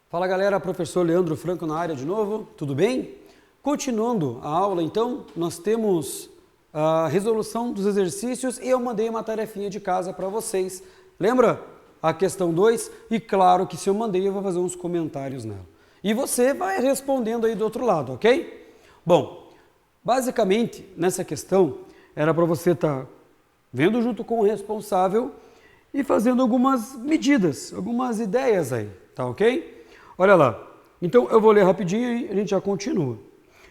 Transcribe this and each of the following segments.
Fala galera, professor Leandro Franco na área de novo, tudo bem? Continuando a aula, então, nós temos a resolução dos exercícios e eu mandei uma tarefinha de casa para vocês. Lembra a questão 2? E claro que se eu mandei, eu vou fazer uns comentários nela. E você vai respondendo aí do outro lado, ok? Bom, basicamente, nessa questão, era para você estar vendo junto com o responsável e fazendo algumas medidas, algumas ideias aí, tá ok? Olha lá, então eu vou ler rapidinho e a gente já continua.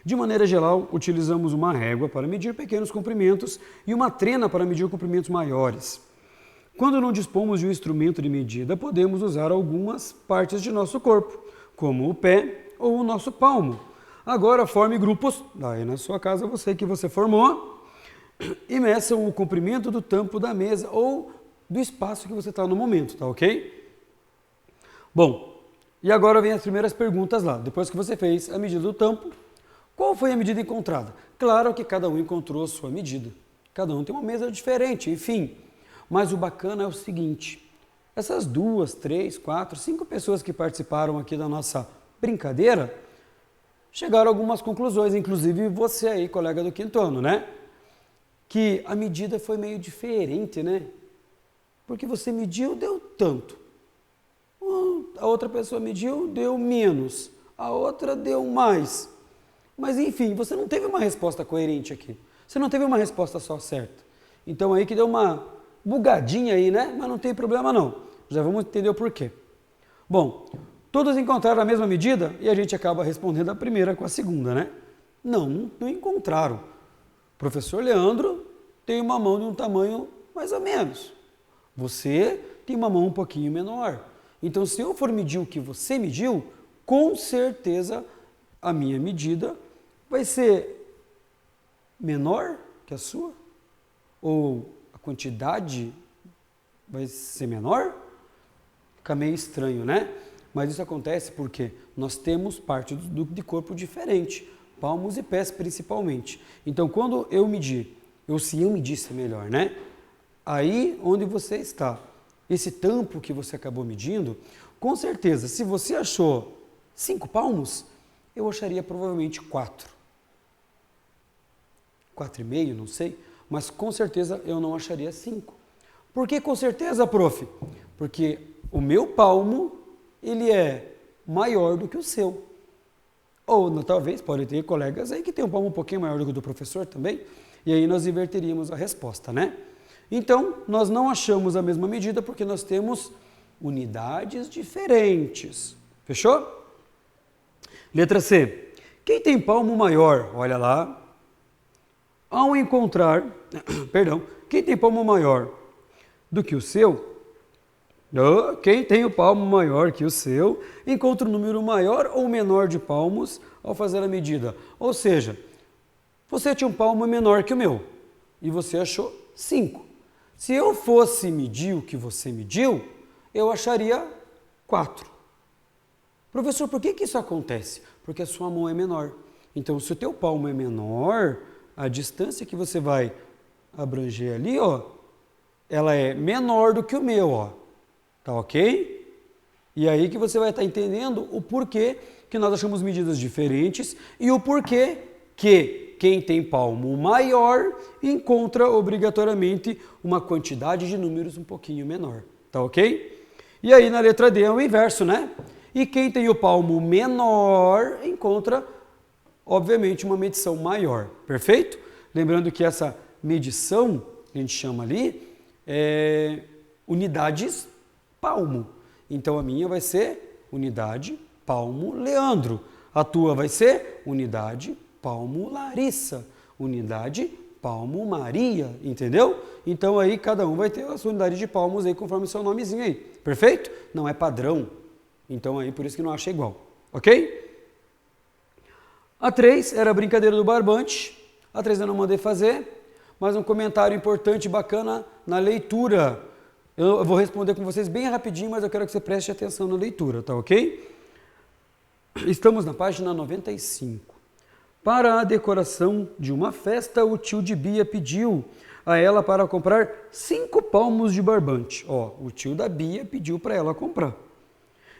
De maneira geral, utilizamos uma régua para medir pequenos comprimentos e uma trena para medir comprimentos maiores. Quando não dispomos de um instrumento de medida, podemos usar algumas partes de nosso corpo, como o pé ou o nosso palmo. Agora forme grupos, daí na sua casa você que você formou, e meçam o comprimento do tampo da mesa ou do espaço que você está no momento, tá ok? Bom, e agora vem as primeiras perguntas lá. Depois que você fez a medida do tampo, qual foi a medida encontrada? Claro que cada um encontrou a sua medida. Cada um tem uma mesa diferente, enfim. Mas o bacana é o seguinte, essas 2, 3, 4, 5 pessoas que participaram aqui da nossa brincadeira, chegaram a algumas conclusões, inclusive você aí, colega do quinto ano, né? Que a medida foi meio diferente, né? Porque você mediu, deu tanto. A outra pessoa mediu, deu menos. A outra deu mais. Mas enfim, você não teve uma resposta coerente aqui. Você não teve uma resposta só certa. Então aí que deu uma bugadinha aí, né? Mas não tem problema não. Já vamos entender o porquê. Bom, todos encontraram a mesma medida e a gente acaba respondendo a primeira com a segunda, né? Não encontraram. Professor Leandro tem uma mão de um tamanho mais ou menos. Você tem uma mão um pouquinho menor. Então, se eu for medir o que você mediu, com certeza a minha medida vai ser menor que a sua? Ou a quantidade vai ser menor? Fica meio estranho, né? Mas isso acontece porque nós temos parte de corpo diferente, palmos e pés principalmente. Então, quando eu medir, se eu medisse melhor, né? Aí onde você está, esse tampo que você acabou medindo, com certeza, se você achou 5 palmos, eu acharia provavelmente 4. 4,5, não sei, mas com certeza eu não acharia 5. Por que com certeza, prof? Porque o meu palmo, ele é maior do que o seu. Ou talvez, pode ter colegas aí que tem um palmo um pouquinho maior do que o do professor também, e aí nós inverteríamos a resposta, né? Então, nós não achamos a mesma medida porque nós temos unidades diferentes. Fechou? Letra C. Quem tem palmo maior? Olha lá. Ao encontrar, quem tem palmo maior do que o seu? Quem tem o palmo maior que o seu, encontra um número maior ou menor de palmos ao fazer a medida. Ou seja, você tinha um palmo menor que o meu e você achou 5. Se eu fosse medir o que você mediu, eu acharia 4. Professor, por que isso acontece? Porque a sua mão é menor. Então, se o teu palmo é menor, a distância que você vai abranger ali, ó, ela é menor do que o meu, ó. Tá ok? E aí que você vai estar entendendo o porquê que nós achamos medidas diferentes e o porquê que quem tem palmo maior encontra obrigatoriamente uma quantidade de números um pouquinho menor, tá ok? E aí na letra D é o inverso, né? E quem tem o palmo menor encontra, obviamente, uma medição maior, perfeito? Lembrando que essa medição, que a gente chama ali, é unidades palmo. Então a minha vai ser unidade palmo Leandro, a tua vai ser unidade palmo Larissa, unidade palmo Maria, entendeu? Então aí cada um vai ter a sua unidade de palmos aí conforme o seu nomezinho aí, perfeito? Não é padrão, então aí por isso que não acha igual, ok? A 3 era a brincadeira do barbante, a 3 eu não mandei fazer, mas um comentário importante e bacana na leitura. Eu vou responder com vocês bem rapidinho, mas eu quero que você preste atenção na leitura, tá ok? Estamos na página 95. Para a decoração de uma festa, o tio de Bia pediu a ela para comprar 5 palmos de barbante. Ó, o tio da Bia pediu para ela comprar.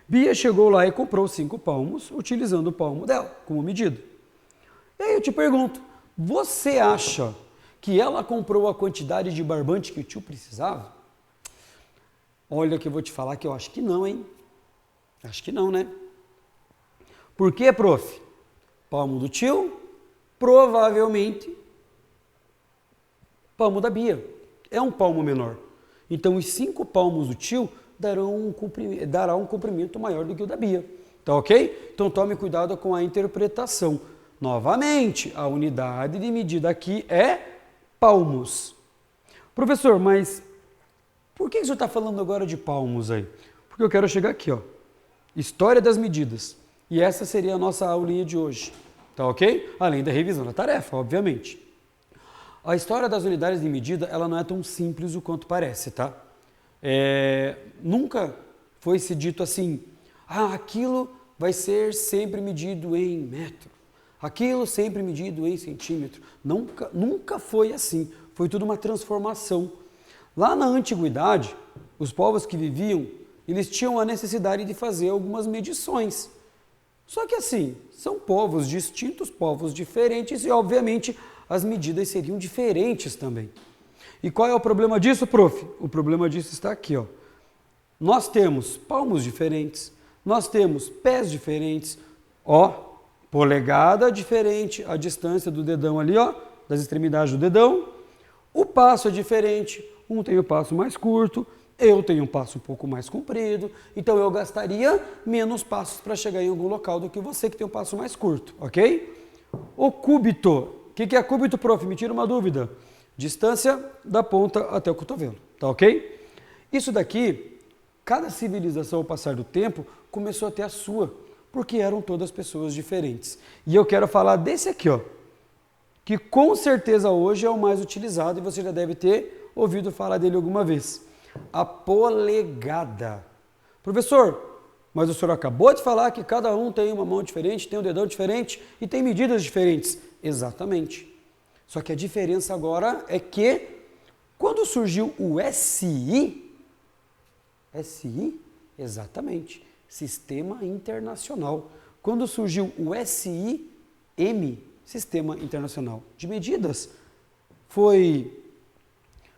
Bia chegou lá e comprou 5 palmos, utilizando o palmo dela como medida. E aí eu te pergunto, você acha que ela comprou a quantidade de barbante que o tio precisava? Olha que eu vou te falar que eu acho que não, hein? Acho que não, né? Por quê, prof? Palmo do tio, provavelmente palmo da Bia. É um palmo menor. Então, os 5 palmos do tio dará um comprimento maior do que o da Bia. Tá ok? Então, tome cuidado com a interpretação. Novamente, a unidade de medida aqui é palmos. Professor, mas por que você está falando agora de palmos aí? Porque eu quero chegar aqui, ó. História das medidas. E essa seria a nossa aulinha de hoje. Tá ok? Além da revisão da tarefa, obviamente. A história das unidades de medida, ela não é tão simples o quanto parece, tá? Nunca foi se dito assim, aquilo vai ser sempre medido em metro, aquilo sempre medido em centímetro. Nunca foi assim, foi tudo uma transformação. Lá na antiguidade, os povos que viviam, eles tinham a necessidade de fazer algumas medições. Só que assim, são povos distintos, povos diferentes e obviamente as medidas seriam diferentes também. E qual é o problema disso, prof? O problema disso está aqui, ó. Nós temos palmos diferentes, nós temos pés diferentes, ó, polegada diferente, a distância do dedão ali, ó, das extremidades do dedão. O passo é diferente, um tem o passo mais curto, eu tenho um passo um pouco mais comprido, então eu gastaria menos passos para chegar em algum local do que você que tem um passo mais curto, ok? O cúbito. O que é cúbito, prof? Me tira uma dúvida. Distância da ponta até o cotovelo, tá ok? Isso daqui, cada civilização ao passar do tempo começou a ter a sua, porque eram todas pessoas diferentes. E eu quero falar desse aqui, ó, que com certeza hoje é o mais utilizado e você já deve ter ouvido falar dele alguma vez. A polegada. Professor, mas o senhor acabou de falar que cada um tem uma mão diferente, tem um dedão diferente e tem medidas diferentes. Exatamente. Só que a diferença agora é que quando surgiu o SI, exatamente, Sistema Internacional. Quando surgiu o SIM, Sistema Internacional de Medidas, foi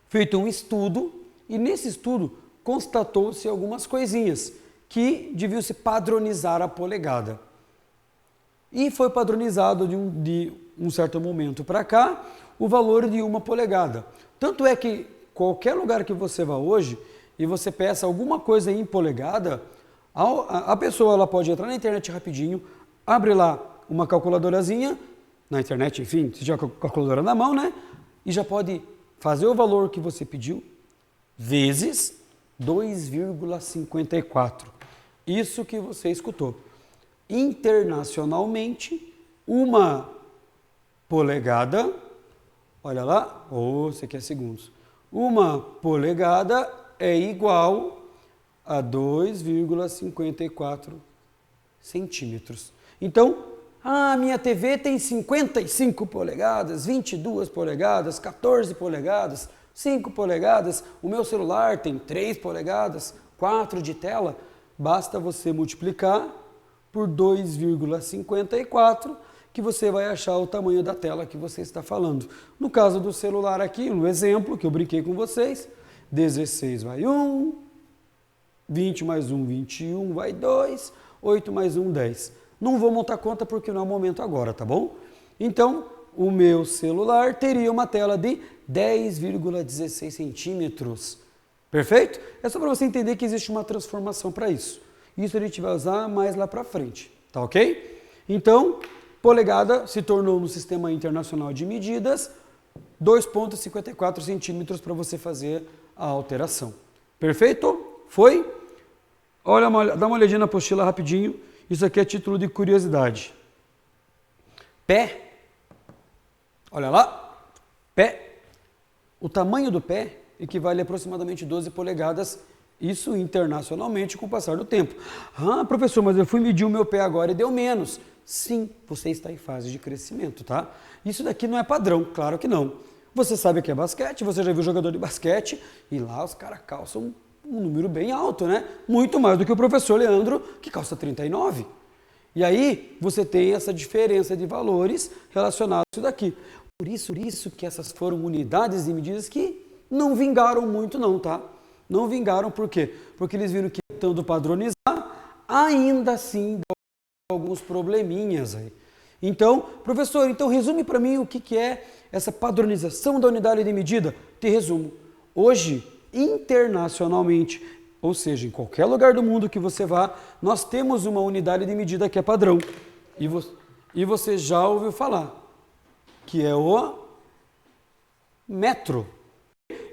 feito um estudo e nesse estudo constatou-se algumas coisinhas que deviam se padronizar a polegada. E foi padronizado de um certo momento para cá o valor de 1 polegada. Tanto é que qualquer lugar que você vá hoje e você peça alguma coisa em polegada, a pessoa ela pode entrar na internet rapidinho, abre lá uma calculadorazinha, na internet, enfim, se tiver a calculadora na mão, né? E já pode fazer o valor que você pediu vezes 2,54. Isso que você escutou. Internacionalmente, 1 polegada, olha lá, você quer segundos, 1 polegada é igual a 2,54 centímetros. Então, minha TV tem 55 polegadas, 22 polegadas, 14 polegadas, 5 polegadas, o meu celular tem 3 polegadas, 4 de tela, basta você multiplicar por 2,54 que você vai achar o tamanho da tela que você está falando. No caso do celular aqui, no exemplo que eu brinquei com vocês, 16 vai 1, 20 mais 1, 21 vai 2, 8 mais 1, 10. Não vou montar conta porque não é o momento agora, tá bom? Então, o meu celular teria uma tela de 10,16 centímetros. Perfeito? É só para você entender que existe uma transformação para isso. Isso a gente vai usar mais lá para frente, tá ok? Então, polegada se tornou no Sistema Internacional de Medidas 2,54 centímetros para você fazer a alteração. Perfeito? Foi? Olha, dá uma olhadinha na apostila rapidinho. Isso aqui é título de curiosidade. Pé. Olha lá. Pé. O tamanho do pé equivale a aproximadamente 12 polegadas, isso internacionalmente com o passar do tempo. Professor, mas eu fui medir o meu pé agora e deu menos. Sim, você está em fase de crescimento, tá? Isso daqui não é padrão, claro que não. Você sabe que é basquete, você já viu jogador de basquete e lá os caras calçam um número bem alto, né? Muito mais do que o professor Leandro, que calça 39. E aí você tem essa diferença de valores relacionados a isso daqui. Por isso que essas foram unidades e medidas que não vingaram muito não, tá? Não vingaram por quê? Porque eles viram que tentando padronizar, ainda assim deu alguns probleminhas aí. Então, professor, resume para mim o que é essa padronização da unidade de medida. Te resumo. Hoje, internacionalmente, ou seja, em qualquer lugar do mundo que você vá, nós temos uma unidade de medida que é padrão. E você já ouviu falar, que é o metro.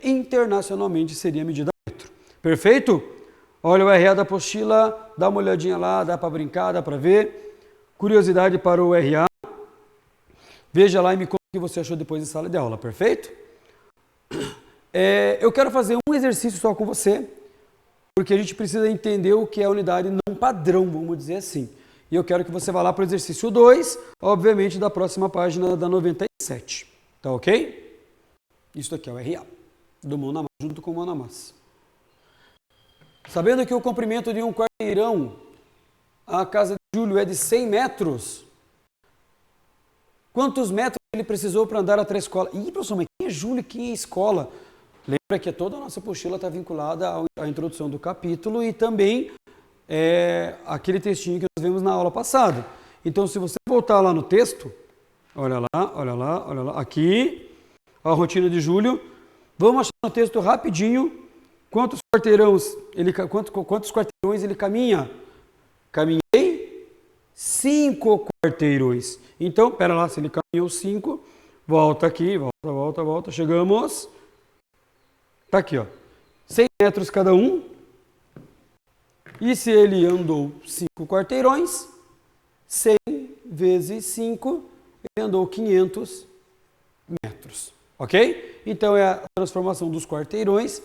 Internacionalmente seria a medida metro. Perfeito? Olha o RA da apostila, dá uma olhadinha lá, dá para brincar, dá para ver. Curiosidade para o RA. Veja lá e me conta o que você achou depois de sala de aula, perfeito? Eu quero fazer um exercício só com você, porque a gente precisa entender o que é a unidade não padrão, vamos dizer assim. E eu quero que você vá lá para o exercício 2, obviamente da próxima página da 97. Tá ok? Isso aqui é o RA, do mão na massa, junto com mão na massa. Sabendo que o comprimento de um quarteirão, a casa de Júlio é de 100 metros, quantos metros ele precisou para andar até a escola? Ih, professor, mas quem é Júlio e quem é escola? Lembra que toda a nossa apostila está vinculada à introdução do capítulo e também aquele textinho que nós vimos na aula passada. Então, se você voltar lá no texto, olha lá, aqui, a rotina de Júlio, vamos achar no texto rapidinho quantos quarteirões ele caminha. Caminhei 5 quarteirões. Então, pera lá, se ele caminhou 5, volta aqui, volta, chegamos. Tá aqui, ó. 100 metros cada um. E se ele andou 5 quarteirões, 100 vezes 5, ele andou 500 metros. Ok? Então, é a transformação dos quarteirões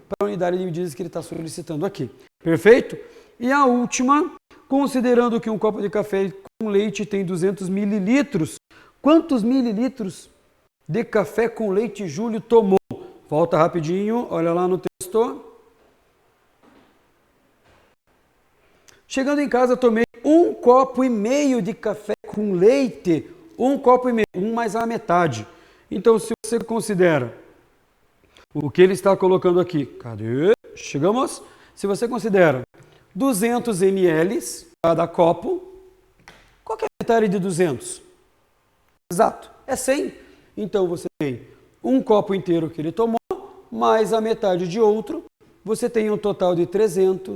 para a unidade de medidas que ele está solicitando aqui. Perfeito? E a última, considerando que um copo de café com leite tem 200 mililitros, quantos mililitros de café com leite Júlio tomou? Volta rapidinho, olha lá no texto. Chegando em casa, tomei 1,5 copo de café com leite. 1,5 copo, 1 mais a metade. Então, se você considera o que ele está colocando aqui, cadê? Chegamos? Se você considera 200 ml cada copo, qual que é a metade de 200? Exato, é 100. Então, você tem um copo inteiro que ele tomou, mais a metade de outro, você tem um total de 300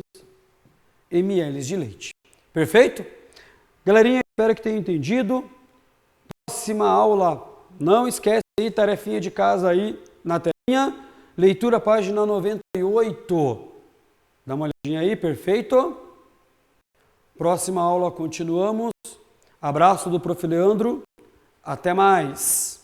ml de leite. Perfeito? Galerinha, espero que tenham entendido. Próxima aula, não esquece aí, tarefinha de casa aí na telinha. Leitura, página 98. Dá uma olhadinha aí, perfeito? Próxima aula, continuamos. Abraço do Prof. Leandro. Até mais.